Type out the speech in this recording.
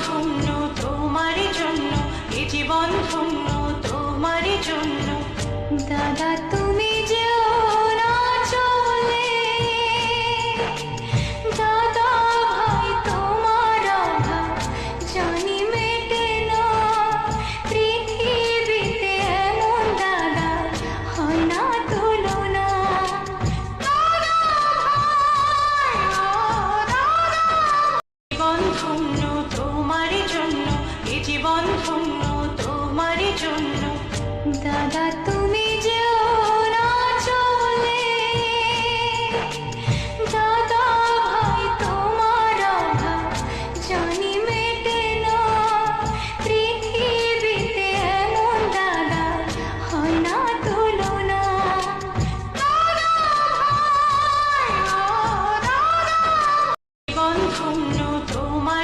ধন্য তোমার জন্য, এ জীবন ধন্য তোমার জন্য। দাদা তুমি যেও না চলে, দাদা ভাই তোমার আঘাত জানি মেটে না, পৃথিবীতে এমন দাদা হয় না তুলনা। দাদা ভাই ও দাদা, জীবন ধন্য তোমার জন্য, এ জীবন ধন্য তোমার জন্য। দাদা